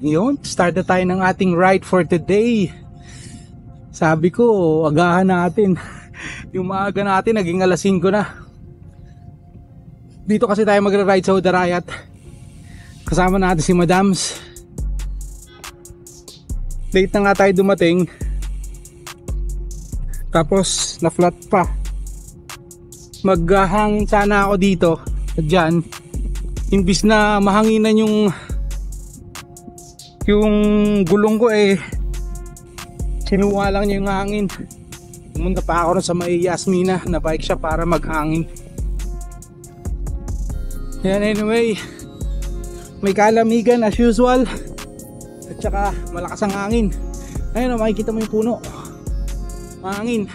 Yun, start na tayo ng ating ride for today. Sabi ko, agahan natin. Yung maaga natin, naging alas 5 na. Dito kasi tayo magra-ride sa Udarayat. Kasama natin si Madams. Late na nga tayo dumating. Tapos, na-flat pa. Maghahangin sana ako dito. Diyan. Imbis na mahanginan yung gulong ko kinuha lang niya yung hangin. Pumunta pa ako sa may Yasmina na bike siya para maghangin. Yan, anyway, may kalamigan as usual at saka malakas ang hangin. Ayun o, makikita mo yung puno, hangin.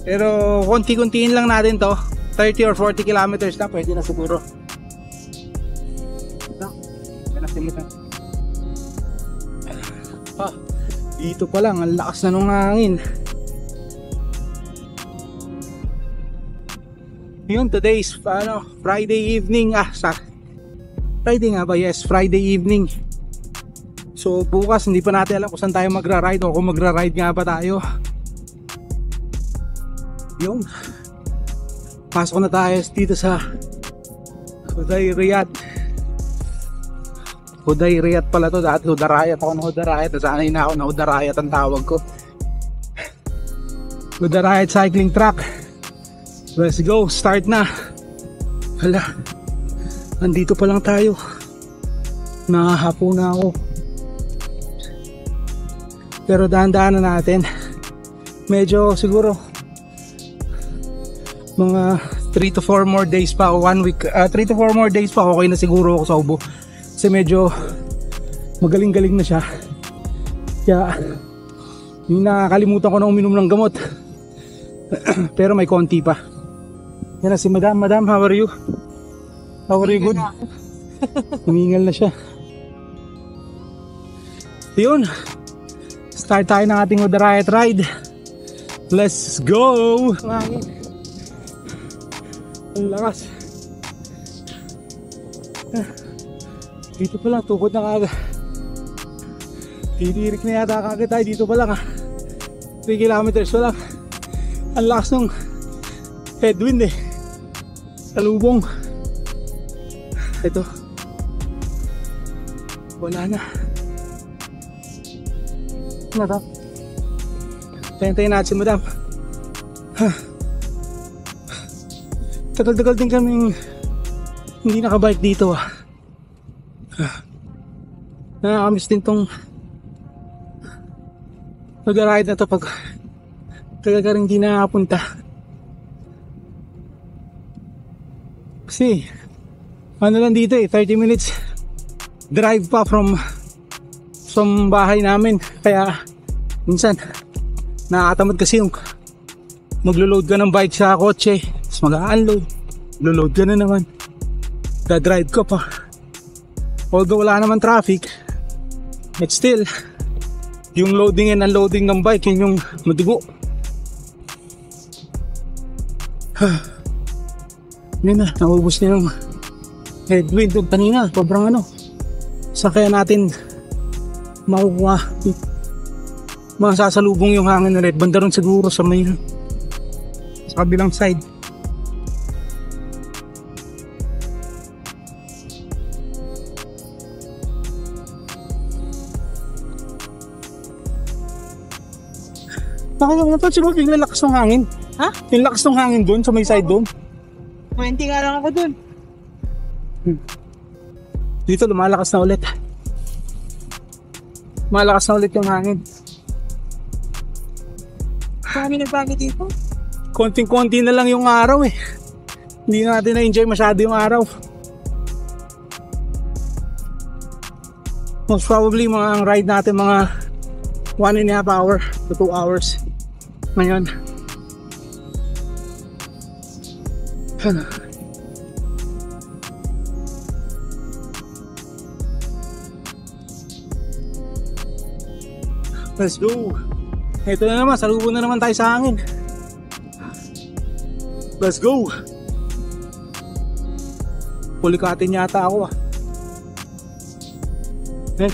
Pero konti-kuntiin lang natin to, 30 or 40 kilometers na pwede na siguro. Dito pa lang, ang lakas na nung hangin. Yun, today's Friday evening. Friday nga ba? Yes, Friday evening. So bukas hindi pa natin alam kung saan tayo magra-ride o kung magra-ride nga ba tayo. Yun, pasok na tayo dito sa Udarayat. Udarayat pala to, dati Udarayat ako na Udarayat. Nasanay na ako na Udarayat ang tawag ko. Udarayat cycling track. Let's go, start na. Hala, andito pa lang tayo. Nahahapo na ako. Pero dahan-dahan na natin. Medyo siguro mga 3 to 4 more days pa o 1 week, 3 to 4 more days pa okay na siguro ako sa ubo. Kasi medyo magaling-galing na siya. Kaya yung nakakalimutan ko na uminom ng gamot. Pero may konti pa. Yan na si Madam. Madam, how are you? How are you? Good? Humingal na siya. Yun, start tayo ng ating Udarayat ride. Let's go! Ang lakas. Dito pa lang, tukod na kaga. Titirik na yata kagad tayo dito pa lang 3 kilometers pa lang. Ang lakas ng headwind salubong. Ito, wala na. Madam, tayo-tayo natin si Madam. Tagal-tagal din kaming hindi nakabike dito nakakamiss din tong mag-ride na to pag tagal rin hindi nakapunta. Kasi ano lang dito 30 minutes drive pa from bahay namin. Kaya minsan nakakatamad kasi yung maglo-load ka ng bike sa kotse, tapos mag-unload, lo-load ka na naman, da-drive ka pa. Although wala naman traffic, but still yung loading and unloading ng bike, yun yung madugo. Yun na, naubos na yung headwind doon kanina. Sobrang saan kaya natin makukuha masasalubong yung hangin na red? Banda ron siguro sa may sa kabilang side. Nakakang napansin mo yung lakas ng hangin? Ha? Yung lakas ng hangin doon sa may side doon. 20 nga lang ako doon. Dito lumalakas na ulit. Malakas na ulit yung hangin. Kami nagbago dito. Konting-konti na lang yung araw Hindi na natin na-enjoy masyado yung araw. Most probably mga ride natin mga 1.5 hour to 2 hours ngayon. Let's go. Ito na naman, salubong na naman tayo sa hangin. Let's go. Pulikatin yata ako Eh.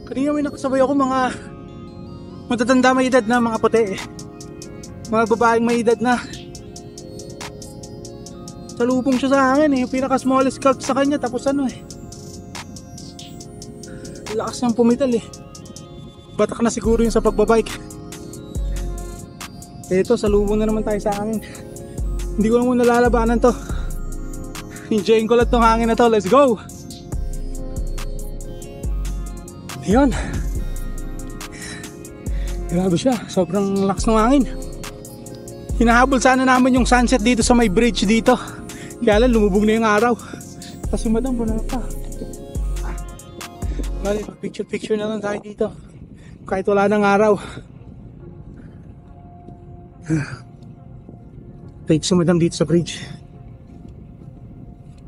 Kanina may nakasabay ako mga matatanda may edad na mga puti. Mga babaeng may edad na. Salubong siya sa akin eh. Pinaka smallest cart sa kanya tapos ano eh. Lakas niyang pumital eh. Batak na siguro yung sa pagbabike. Eto, salubong na naman tayo sa hangin. Hindi ko naman nalalabanan to. Enjoyin ko lang tong hangin na to. Let's go! Ayun. Grabe siya. Sobrang lakas ng hangin. Hinahabol sana namin yung sunset dito sa may bridge dito. Kaya lang lumubog na yung araw. Tapos yung madam, wala pa. Bali, picture na lang tayo dito. Kahit wala ng araw. Take si madam dito sa bridge.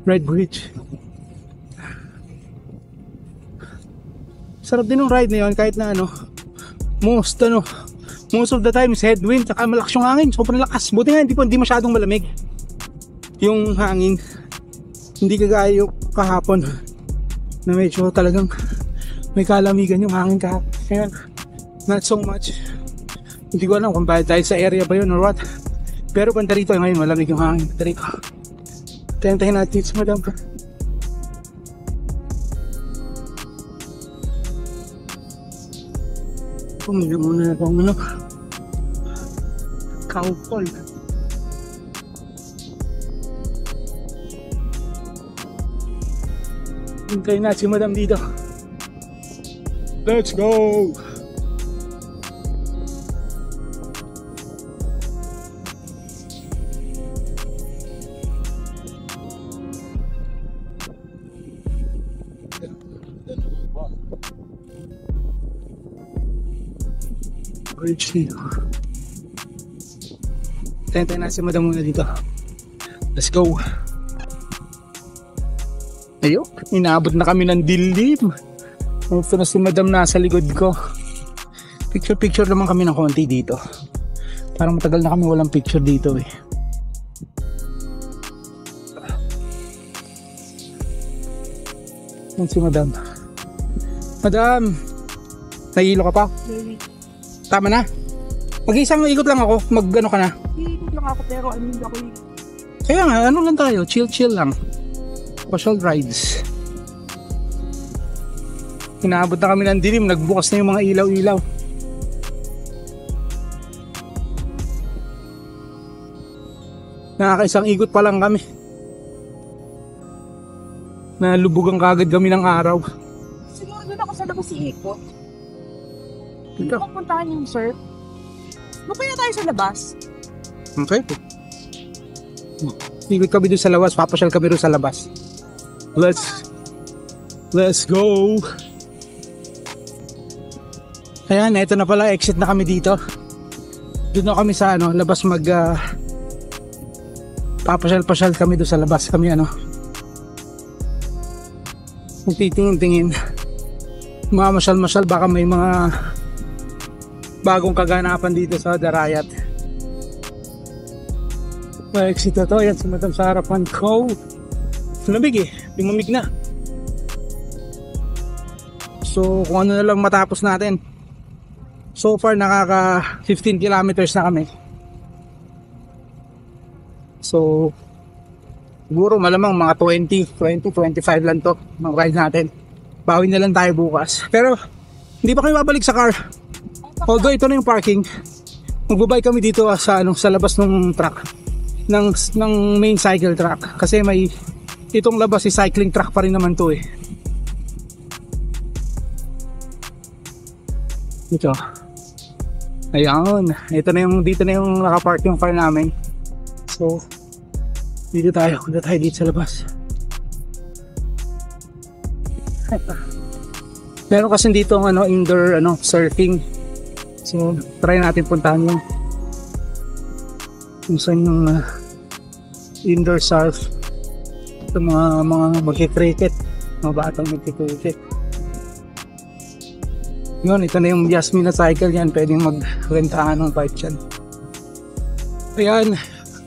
Red Bridge. Sarap din ng ride na yun kahit na ano. Most of the time is headwind. Saka malakas yung hangin. Sobrang lakas. Buti nga hindi masyadong malamig yung hangin. Hindi kagaya yung kahapon na medyo talagang may kalamigan yung hangin kahapon. Ayan, not so much. Hindi ko alam kung dahil sa area ba yun or what. Pero banda rito ngayon malamig yung hangin. Banda rito. Tayo natin sa madam. Pumili muna na itong ano, cow call. Hintayin na si madam dito. Let's go! Bridge dito. Hintayin na si madam muna dito. Let's go! Ayun, inaabot na kami ng dilim. Ito na si madam nasa likod ko. Picture naman kami ng konti dito. Parang matagal na kami walang picture dito eh. Yan si madam. Madam, nahihilo ka pa? Tama na? Mag-isang ikot lang ako, mag-ano ka na? Ikot lang ako pero ano hindi ako ikot. Kaya nga, ano lang tayo, chill lang. Casual rides. Inaabot na kami ng dilim, nagbukas na yung mga ilaw-ilaw. Nakakaisang ikot pa lang kami. Nalubugan kagad kami ng araw. Siguro doon ako sa labas iikot. Hindi Ito. ko puntahan yung surf. Mapaya tayo sa labas. Okay. Ikot kami doon sa labas, papasyal kami doon sa labas. Let's go. Ayan, eto na pala, exit na kami dito. Doon na kami sa ano, labas papasyal-pasyal kami doon sa labas. Kami ano, magtitingin-tingin. Mamasyal-masyal, baka may mga bagong kaganapan dito sa Darayat. Exit na to, yan sa madam sa harapan ko. Lamig eh, lumamig na. So kung ano na lang matapos natin. So far nakaka 15 kilometers na kami. So siguro malamang mga 20-25 lang to mga ride natin. Bawin na lang tayo bukas. Pero hindi pa kami babalik sa car. Although ito na yung parking. Magbabay kami dito sa labas ng truck. ng main cycle track. Kasi may itong labas si cycling track pa rin naman to eh. Ito. Ayan, ito na yung, dito na yung nakapark yung car namin. So dito tayo, punta tayo dito sa labas. Meron kasi dito ang indoor surfing. So try natin puntahan yun. Kung saan yung indoor surf. Ito mga magki-cricket, mga batang magki-cricket. Yun, ito na yung Yasmin na cycle yan. Pwedeng magrentahan ng bike yan. Ayan,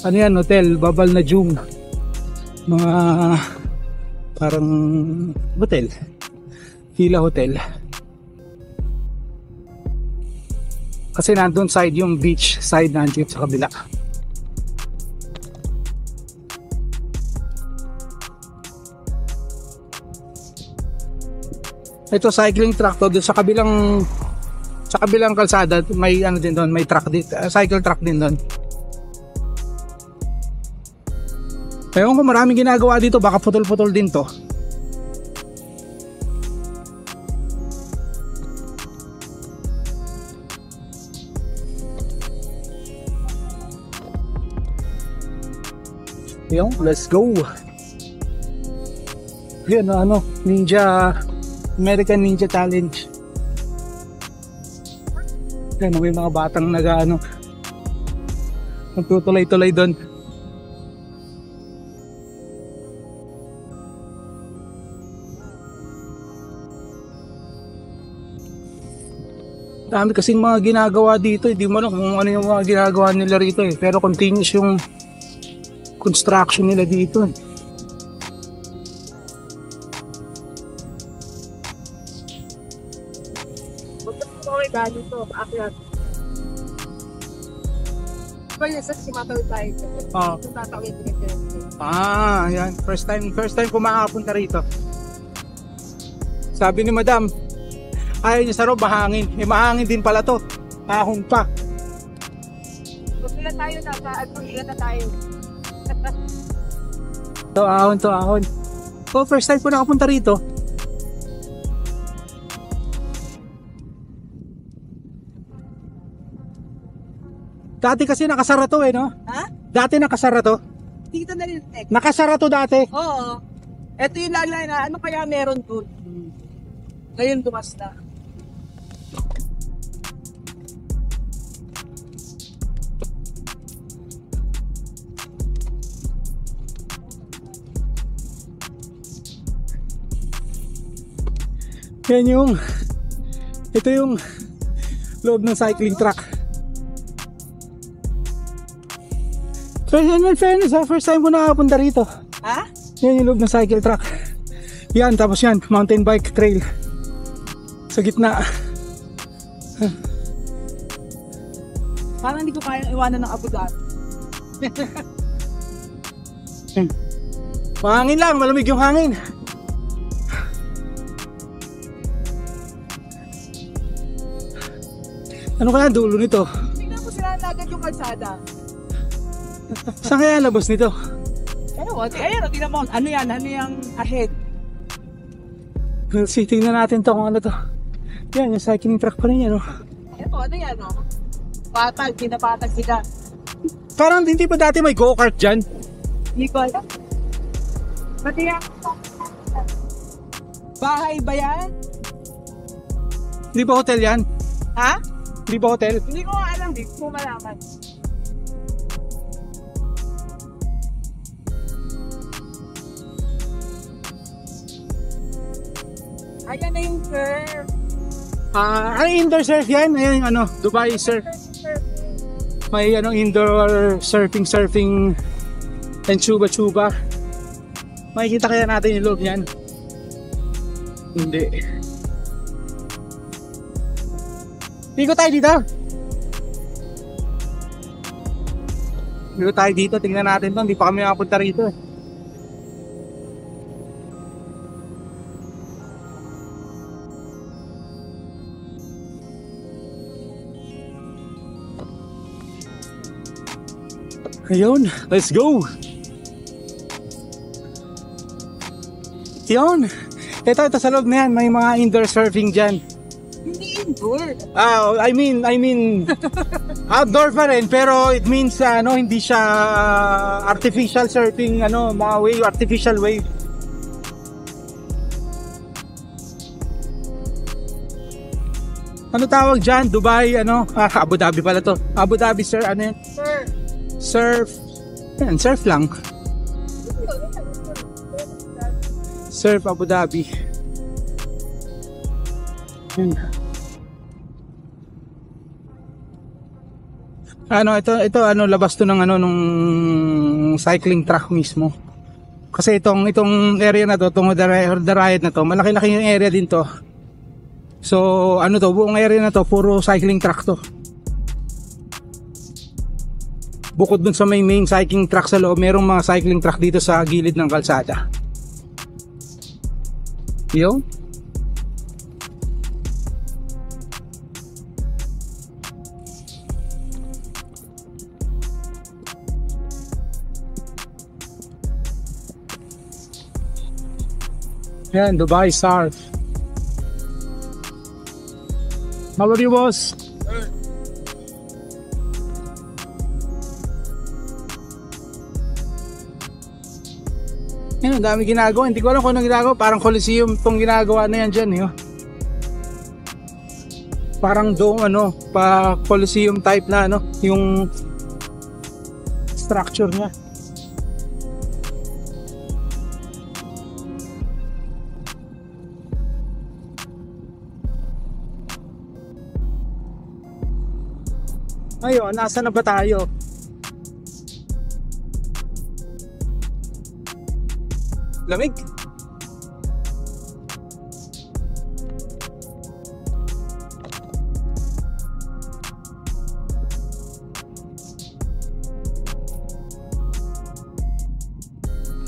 ano yan, hotel, Babal na Jung. Mga parang hotel. Villa Hotel. Kasi nandun side yung beach side nandun sa kabila. Ito cycling track to doon sa kabilang kalsada, may ano din doon, may track din, cycle track din doon. Ewan ko, maraming ginagawa dito, baka putol-putol din to. Yung, let's go. Yan, ano, American Ninja Challenge. Yan, may mga batang nagtutulay-tulay doon. Dami kasing mga ginagawa dito, hindi mo alam kung ano yung mga ginagawa nila rito eh. Pero continuous yung construction nila dito eh. Okay, dali to. Akyat. Diba yun sa simatawid tayo ito? Oo. Ito tatawid rin. Yan. First time ko makapunta rito. Sabi ni Madam, ayaw niya sa rob, mahangin. Mahangin din pala to. Ahon pa. Huwag na tayo nasa ilan na tayo. To ahon. First time ko nakapunta rito. Dati kasi nakasara to eh, no? Ha? Dati nakasara to. Dito na rin. Nakasara to dati. Oo. Ito yung lagay na ano kaya meron doon. Ngayon dumas na. Ito yung loob ng cycling track. Fairness ha, first time ko nakapunta rito. Ha? Yan yung loob ng cycle track. Yan, tapos yan, mountain bike trail. Sa gitna. Parang hindi ko kayang iwanan ng Abu Dhabi. Mahangin lang, malamig yung hangin. Ano kaya dulo nito? Tingnan mo sila agad yung kalsada. Saan kaya labas nito? Pero ayun, tingnan mo. Ano yan? Ano yung ahead? Let's see, tingnan natin to kung ano to. Yan, yung cycling track pa rin yan, no? Ano yan, no? Patag, pinapatag sila. Parang hindi pa dati may go-kart dyan? Hindi ko alam. Pati yan. Bahay ba yan? Hindi ba hotel yan? Ha? Hindi ba hotel? Hindi ko alam, hindi ko malaman. Ayan na yung curve. Indoor surf yan. Ayan yung Dubai surf. May indoor surfing and chuba. Makikita kaya natin yung loob niyan? Hindi. Ligo tayo dito. Ligo tayo dito. Tingnan natin to. Hindi pa kami makapunta rito. Ayun, let's go! Yun! Ito sa loob na yan, may mga indoor surfing dyan. Hindi indoor. I mean outdoor pa rin, pero it means hindi siya artificial surfing, mga wave, artificial wave. Ano tawag dyan? Dubai, Abu Dhabi pala to. Abu Dhabi, sir, ano yan? Surf. Yan, surf lang. Surf Abu Dhabi. Yan. Ito ano, labas to ng ano, nung cycling track mismo. Kasi itong area na to, itong the riot na to, malaki-laki yung area din to. So, ano to, buong area na to, puro cycling track to. Bukod dun sa main cycling track sa loob, merong mga cycling track dito sa gilid ng kalsada. Yun. Yan, Dubai Surf. How are you, boss? Yan, ang dami ginagawa. Hindi ko alam kung anong ginagawa. Parang Coliseum itong ginagawa na yan dyan. Yun. Parang dome, ano, pa Coliseum type na, ano, yung structure niya. Ayun, nasa na ba tayo? Lamig.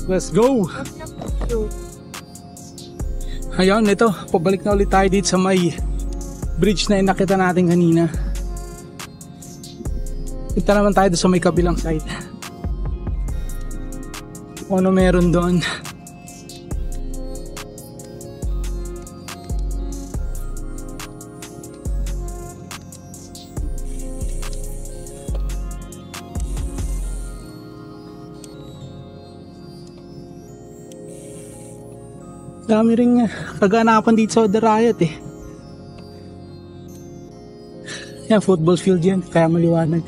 Let's go. Ayun, ito, pabalik na ulit tayo dito sa may bridge na inakita natin kanina. Ito naman tayo sa may kabilang side. Ano meron doon? Dami rin kaganapan dito sa The Riot eh. Yan, football field yan, kaya maliwanag.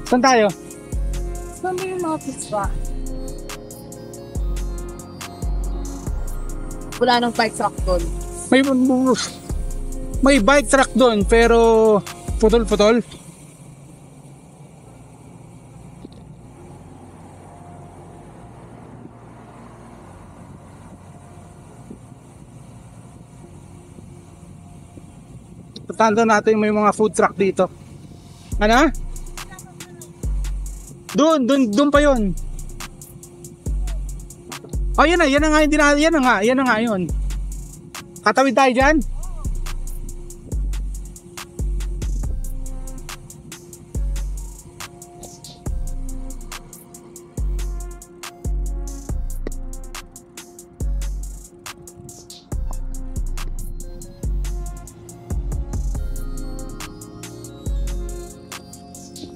Saan tayo? Saan ba yung mga pizza? Wala nang bike truck doon. May bike track doon pero putol-putol. Puntahan natin may mga food truck dito. Ano? Doon pa yun. Oh, yan na nga, yan na nga yun. Katawid tayo dyan.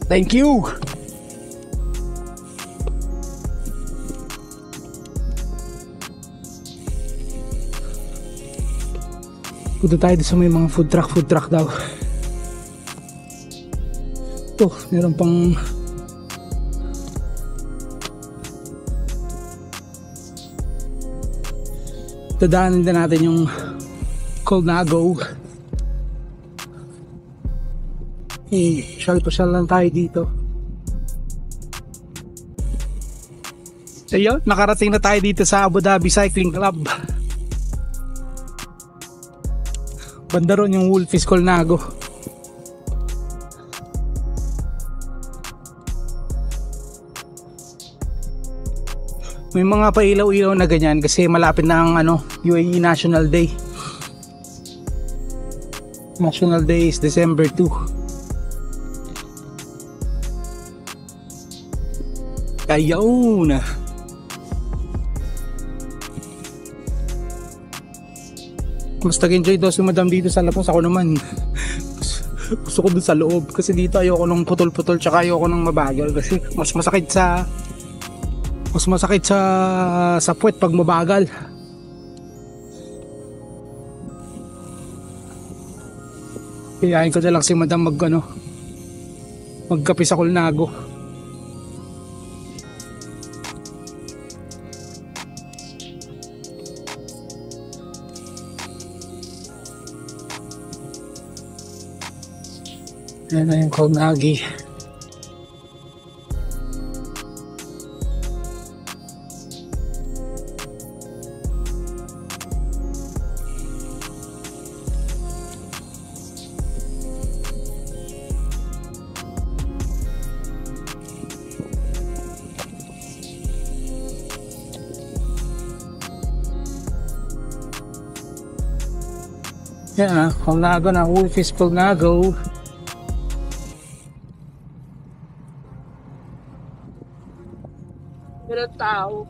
Thank you. Punta tayo sa may mga food truck daw. Ito, meron pang dadaanan din natin yung Colnago. Pasyal lang tayo dito. Ayun, nakarating na tayo dito sa Abu Dhabi Cycling Club. Banda ron yung Wolfies Colnago. May mga pailaw-ilaw na ganyan kasi malapit na ang UAE National Day. National Day is December 2. Ayun. Mas nag-enjoy daw si madam dito sa labas. Ako naman Gusto ko dun sa loob kasi dito ayoko nung putol-putol tsaka ayoko nung mabagal kasi mas masakit sa puwet pag mabagal. Kayain ko na lang si madam magkape sa Colnago. Yan na yung Colnagi. Yan na, Colnago na, Wolfish Colnago. Meron tao.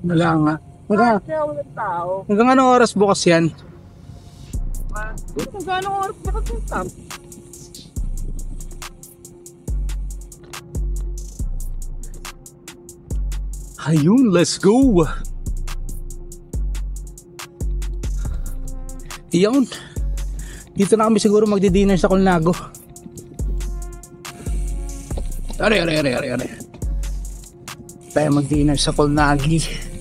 Wala nga. Kaya walang tao. Hanggang anong oras bukas yan? Kung gano'ng oras na kasi Ayun, let's go! Iyon. Dito na kami siguro magdi-dinner sa Colnago. Are. Tayo mag-dinner sa Colnagi.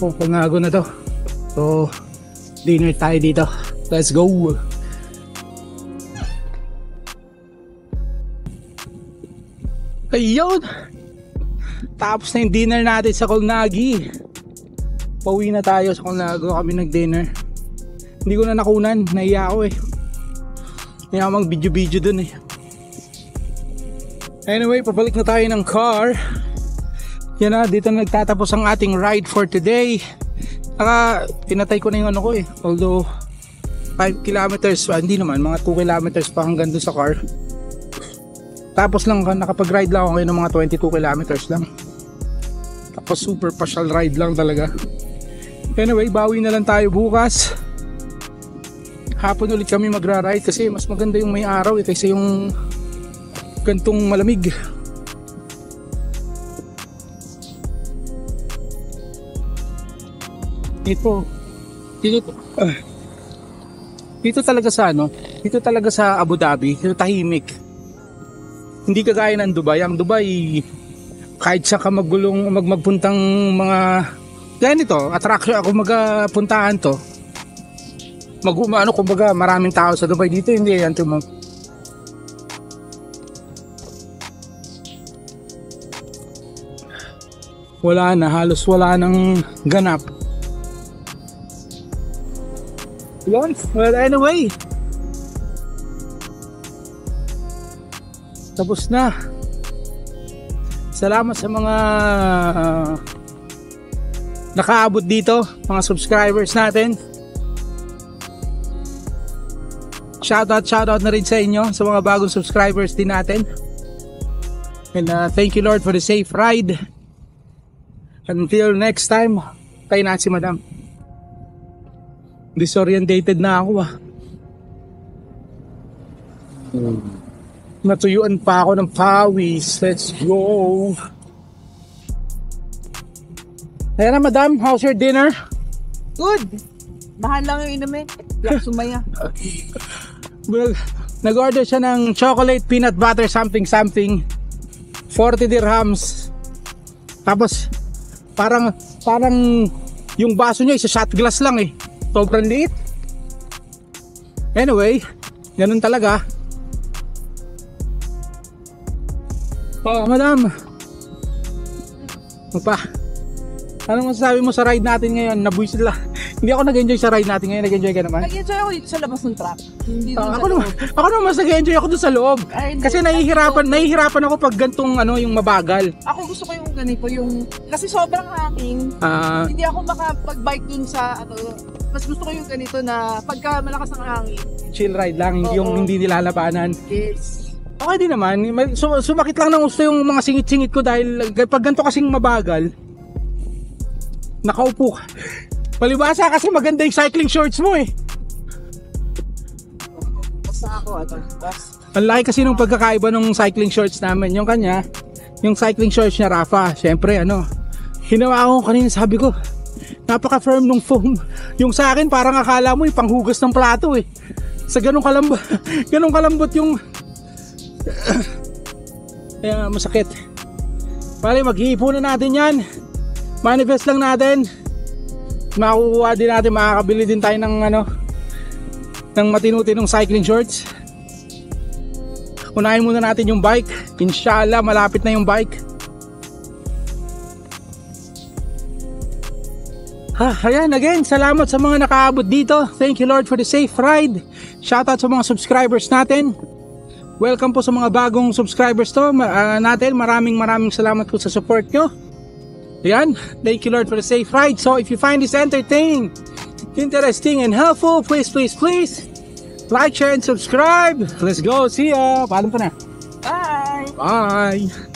Colnago na to. So, dinner tayo dito. Let's go! Ayun! Tapos na yung dinner natin sa Colnagi. Pauwi na tayo sa Colnago. Kami nag-dinner. Hindi ko na nakunan. Naiya ako eh. Hindi ako mag-video dun eh. Anyway, pabalik na tayo ng car. Yan na, dito na nagtatapos ang ating ride for today. Saka, pinatay ko na yung ko eh. Although, 5 kilometers, hindi naman, mga 2 kilometers pa hanggang doon sa car. Tapos lang, nakapag-ride lang ako ngayon ng mga 22 kilometers lang. Tapos super partial ride lang talaga. Anyway, bawi na lang tayo bukas. Hapon ulit kami magra-ride kasi mas maganda yung may araw eh, kaysa yung gantong malamig. Dito talaga sa dito talaga sa Abu Dhabi, dito tahimik. Hindi kagaya ng Dubai. Ang Dubai, kahit sa ka magpuntang mga ganito, attraction ako magpuntahan to. Kumbaga maraming tao sa Dubai. Dito hindi yan wala na, halos wala nang ganap. Well, anyway, tapos na. Salamat sa mga nakaabot dito, mga subscribers natin. Shoutout na rin sa inyo, sa mga bagong subscribers din natin. And thank you Lord for the safe ride. Until next time, tayo na si Madam. Disorientated na ako Natuyuan pa ako ng pawis. Let's go. Ayan na Madam, how's your dinner? good. Mahal lang yung inumin. Yung sumaya. Nag-order siya ng chocolate peanut butter something 40 dirhams. Tapos parang yung baso niya isa shot glass lang eh. Sobrang liit. Anyway, ganun talaga. Oh, Madam. Ano masasabi mo sa ride natin ngayon? Nabuisit lang. Hindi ako nag-enjoy sa ride natin ngayon. Nag-enjoy ka naman? Nag-enjoy ako dito sa labas ng truck. Hindi dun sa Ako naman, loob. ako naman mas nag-enjoy ako doon sa loob. Ay, hindi. Kasi nahihirapan ako pag gantong yung mabagal. Ako gusto ko yung ganito, kasi sobrang hangin. Ah, Hindi ako makapag-bike dun sa, mas gusto ko yung ganito na pagka malakas ang hangin. chill ride lang, hindi yung Oo. hindi nilalabanan. Yes. Okay din naman. Sumakit lang ng gusto yung mga singit-singit ko dahil pag ganito kasing mabagal, nakaupo ka. Palibasa kasi maganda yung cycling shorts mo eh. Basta ako, basta. Ang laki kasi nung pagkakaiba nung cycling shorts namin. Yung kanya, yung cycling shorts niya Rafa, syempre hinawa ko kanina, sabi ko, napaka-firm nung foam. Yung sa akin parang akala mo panghugas ng plato eh. Sa ganung kalambot yung kaya masakit. Pare, mag-iipunan natin yan. Manifest lang natin. Makukuha din natin, makakabili din tayo ng ng matinutinong cycling shorts. Unahin muna natin yung bike. Inshallah, malapit na yung bike. Ayan, again, salamat sa mga nakaabot dito. Thank you Lord for the safe ride. Shoutout sa mga subscribers natin. Welcome po sa mga bagong subscribers natin. Maraming salamat po sa support nyo. Ayan, thank you Lord for the safe ride. So if you find this entertaining, interesting and helpful, please like, share, and subscribe. Let's go, see ya. Paalam pa na. Bye! Bye.